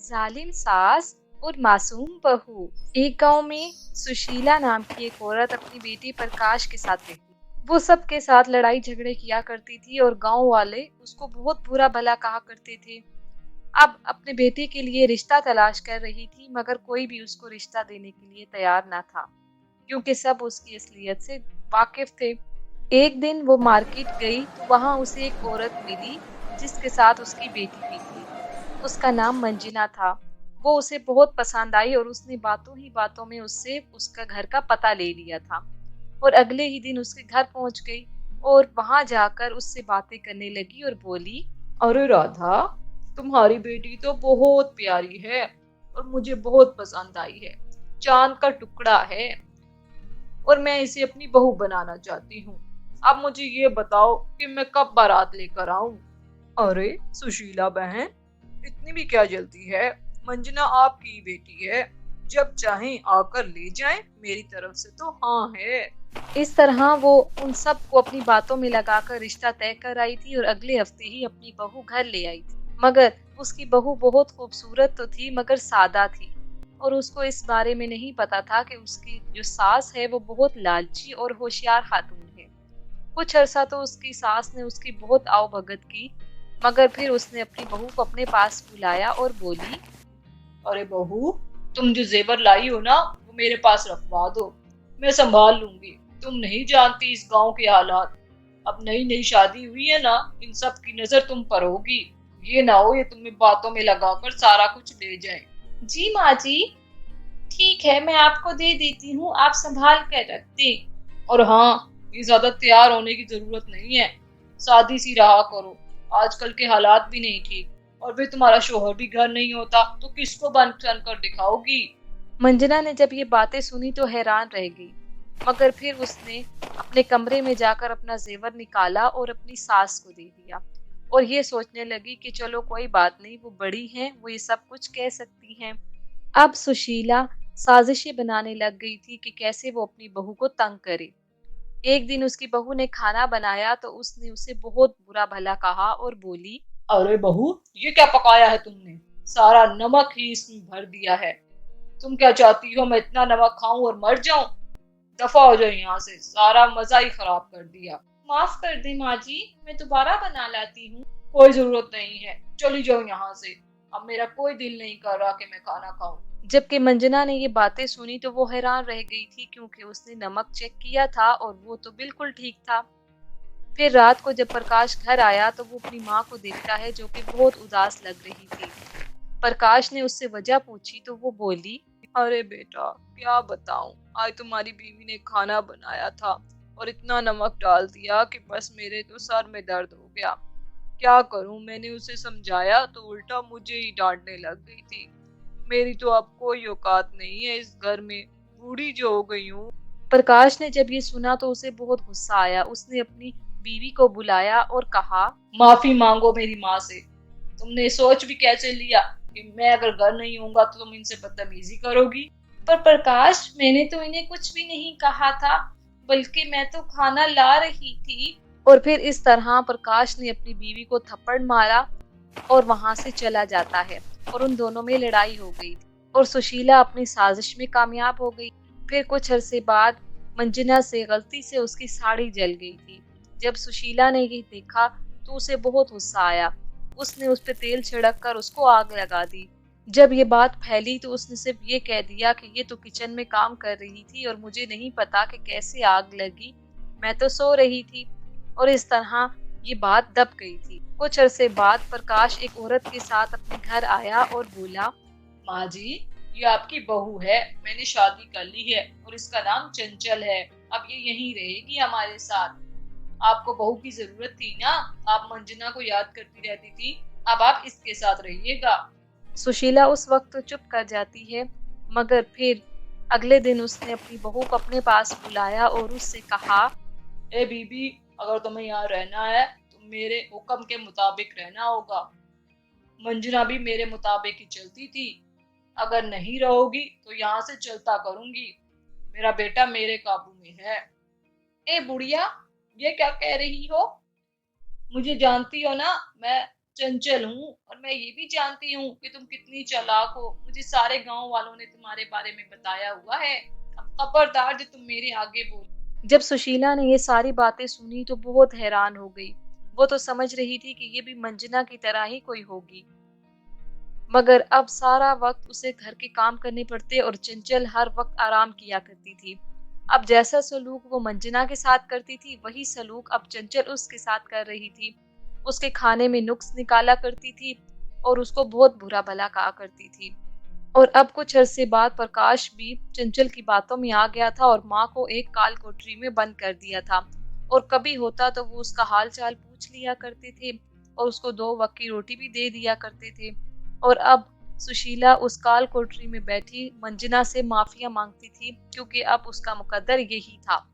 जालिम सास और मासूम बहू। एक गांव में सुशीला नाम की एक औरत अपनी बेटी प्रकाश के साथ रहती। वो सबके साथ लड़ाई झगड़े किया करती थी और गांव वाले उसको बहुत बुरा भला कहा करते थे। अब अपने बेटे के लिए रिश्ता तलाश कर रही थी, मगर कोई भी उसको रिश्ता देने के लिए तैयार ना था, क्योंकि सब उसकी असलियत से वाकिफ थे। एक दिन वो मार्केट गई तो वहां उसे एक औरत मिली जिसके साथ उसकी बेटी भी थी। उसका नाम मंजिना था। वो उसे बहुत पसंद आई और उसने बातों ही बातों में उससे उसका घर का पता ले लिया था और अगले ही दिन उसके घर पहुंच गई और वहां जाकर उससे बातें करने लगी और बोली, अरे राधा, तुम्हारी बेटी तो बहुत प्यारी है और मुझे बहुत पसंद आई है। चांद का टुकड़ा है और मैं इसे अपनी बहू बनाना चाहती हूँ। अब मुझे ये बताओ कि मैं कब बारात लेकर आऊं। अरे सुशीला बहन, इतनी भी क्या जल्दी है? मंजना आपकी बेटी है, जब चाहें आकर ले जाएं, मेरी तरफ से तो हाँ है। इस तरह वो उन सबको अपनी बातों में लगाकर रिश्ता तय कर आई थी और अगले हफ्ते ही अपनी बहू घर ले आई थी। मगर उसकी बहू बहुत खूबसूरत तो थी, मगर सादा थी और उसको इस बारे में नहीं पता था कि उसकी जो सास है वो बहुत लालची और होशियार खातून है। कुछ अरसा तो उसकी सास ने उसकी बहुत आवभगत की, मगर फिर उसने अपनी बहू को अपने पास बुलाया और बोली, अरे बहू, तुम जो जेवर लाई हो ना, वो मेरे पास रखवा दो, मैं संभाल लूंगी। तुम नहीं जानती इस गांव के हालात। अब नई नई शादी हुई है ना, इन सब की नजर तुम पर होगी। ये ना हो ये तुम्हें बातों में लगाकर सारा कुछ ले जाए। जी माँ जी, ठीक है, मैं आपको दे देती हूँ, आप संभाल कर रख दें। और हाँ, ये ज्यादा तैयार होने की जरूरत नहीं है, सादी सी रहा करो। आजकल के हालात भी नहीं ठीक और फिर तुम्हारा शोहर भी घर नहीं होता तो किसको बन कर दिखाओगी। मंजना ने जब ये बातें सुनी तो हैरान रह गई, मगर फिर उसने अपने कमरे में जाकर अपना जेवर निकाला और अपनी सास को दे दिया और ये सोचने लगी कि चलो कोई बात नहीं, वो बड़ी हैं, वो ये सब कुछ कह सकती हैं। अब सुशीला साजिशें बनाने लग गई थी कि कैसे वो अपनी बहू को तंग करे। एक दिन उसकी बहू ने खाना बनाया तो उसने उसे बहुत बुरा भला कहा और बोली, अरे बहू, ये क्या पकाया है तुमने? सारा नमक ही इसमें भर दिया है। तुम क्या चाहती हो, मैं इतना नमक खाऊं और मर जाऊं? दफा हो जाओ यहाँ से, सारा मजा ही खराब कर दिया। माफ कर दे माँ जी, मैं दोबारा बना लाती हूँ। कोई जरूरत नहीं है, चली जाओ यहाँ से। अब मेरा कोई दिल नहीं कर रहा कि मैं खाना खाऊं। जबकि मंजना ने ये बातें सुनी तो वो हैरान रह गई थी, क्योंकि उसने नमक चेक किया था और वो तो बिल्कुल ठीक था। फिर रात को जब प्रकाश घर आया तो वो अपनी माँ को देखता है जो कि बहुत उदास लग रही थी। प्रकाश ने उससे वजह पूछी तो वो बोली, अरे बेटा, क्या बताऊं, आज तुम्हारी बीवी ने खाना बनाया था और इतना नमक डाल दिया कि बस मेरे तो सर में दर्द हो गया। क्या करूं, मैंने उसे समझाया तो उल्टा मुझे ही डांटने लग गई थी। मेरी तो अब कोई औकात नहीं है इस घर में, बूढ़ी जो हो गई हूँ। प्रकाश ने जब ये सुना तो उसे बहुत गुस्सा आया। उसने अपनी बीवी को बुलाया और कहा, माफी मांगो मेरी माँ से। तुमने सोच भी कैसे लिया कि मैं अगर घर नहीं होऊंगा तो तुम इनसे बदतमीजी करोगी? पर प्रकाश, मैंने तो इन्हें कुछ भी नहीं कहा था, बल्कि मैं तो खाना ला रही थी। और फिर इस तरह प्रकाश ने अपनी बीवी को थप्पड़ मारा और वहां से चला जाता है और उन दोनों में लड़ाई हो गई और सुशीला अपनी साजिश में कामयाब हो गई। फिर कुछ अरसे बाद मंजिना से गलती से उसकी साड़ी जल गई थी। जब सुशीला ने ये देखा तो उसे बहुत गुस्सा आया। उसने उस पर तेल छिड़क कर उसको आग लगा दी। जब ये बात फैली तो उसने सिर्फ ये कह दिया कि ये तो किचन में काम कर रही थी और मुझे नहीं पता कि कैसे आग लगी, मैं तो सो रही थी। और इस तरह ये बात दब गई थी। कुछ अरसे बाद प्रकाश एक औरत के साथ अपने घर आया और बोला, माँ जी, ये आपकी बहू है, मैंने शादी कर ली है और इसका नाम चंचल है। अब ये यहीं रहेगी हमारे साथ। आपको बहू की जरूरत थी ना, आप मंजना को याद करती रहती थी, अब आप इसके साथ रहिएगा। सुशीला उस वक्त तो चुप कर जाती है, मगर फिर अगले दिन उसने अपनी बहू को अपने पास बुलाया और उससे कहा, ए बीबी, अगर तुम्हें यहाँ रहना है तो मेरे हुक्म के मुताबिक रहना होगा। मंजना भी मेरे मुताबिक ही चलती थी, अगर नहीं रहोगी तो यहाँ से चलता करूंगी। मेरा बेटा मेरे काबू में है। ए बुढ़िया, ये क्या कह रही हो? मुझे जानती हो ना, मैं चंचल हूँ और मैं ये भी जानती हूँ कि तुम कितनी चालाक हो। मुझे सारे गाँव वालों ने तुम्हारे बारे में बताया हुआ है। अब खबरदार जो तुम मेरे आगे बोली। जब सुशीला ने ये सारी बातें सुनी तो बहुत हैरान हो गई। वो तो समझ रही थी कि ये भी मंजना की तरह ही कोई होगी, मगर अब सारा वक्त उसे घर के काम करने पड़ते और चंचल हर वक्त आराम किया करती थी। अब जैसा सलूक वो मंजना के साथ करती थी, वही सलूक अब चंचल उसके साथ कर रही थी। उसके खाने में नुक्स निकाला करती थी और उसको बहुत बुरा भला कहा करती थी। और अब कुछ अरसे बाद प्रकाश भी चंचल की बातों में आ गया था और माँ को एक काल कोठरी में बंद कर दिया था। और कभी होता तो वो उसका हाल चाल पूछ लिया करते थे और उसको 2 वक्त की रोटी भी दे दिया करते थे। और अब सुशीला उस काल कोठरी में बैठी मंजना से माफिया मांगती थी, क्योंकि अब उसका मुकद्दर यही था।